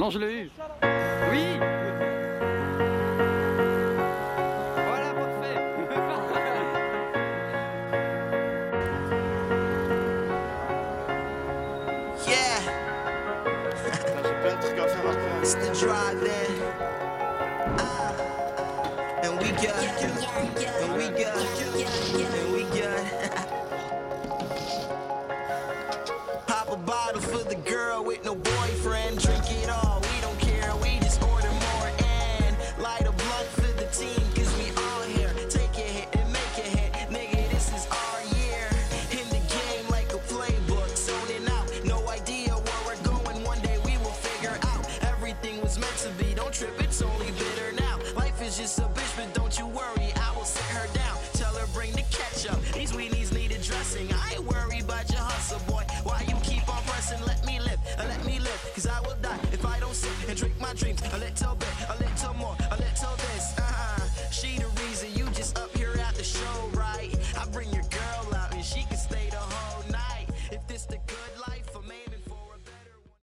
Non, je l'ai eu. Oui. Voilà, parfait. Yeah. J'ai plein de trucs à faire après. It's the drive then. And we good. And we good. And we good. Pop a bottle for the girl with no boyfriend. Drink it all, we don't care. We just order more and light a blunt for the team. Cause we all here. Take a hit and make a hit. Nigga, this is our year. In the game like a playbook. Zoning out. No idea where we're going. One day we will figure out. Everything was meant to be. Don't trip, it's only bitter now. Life is just a bitch, but don't you worry. I will sit her down. Tell her bring the ketchup. These weenies need a dressing. I ain't worried about your hustle, boy. Why you keep on pressing? Let me live, cause I will die if I don't sit and drink my dreams. A little bit, a little more.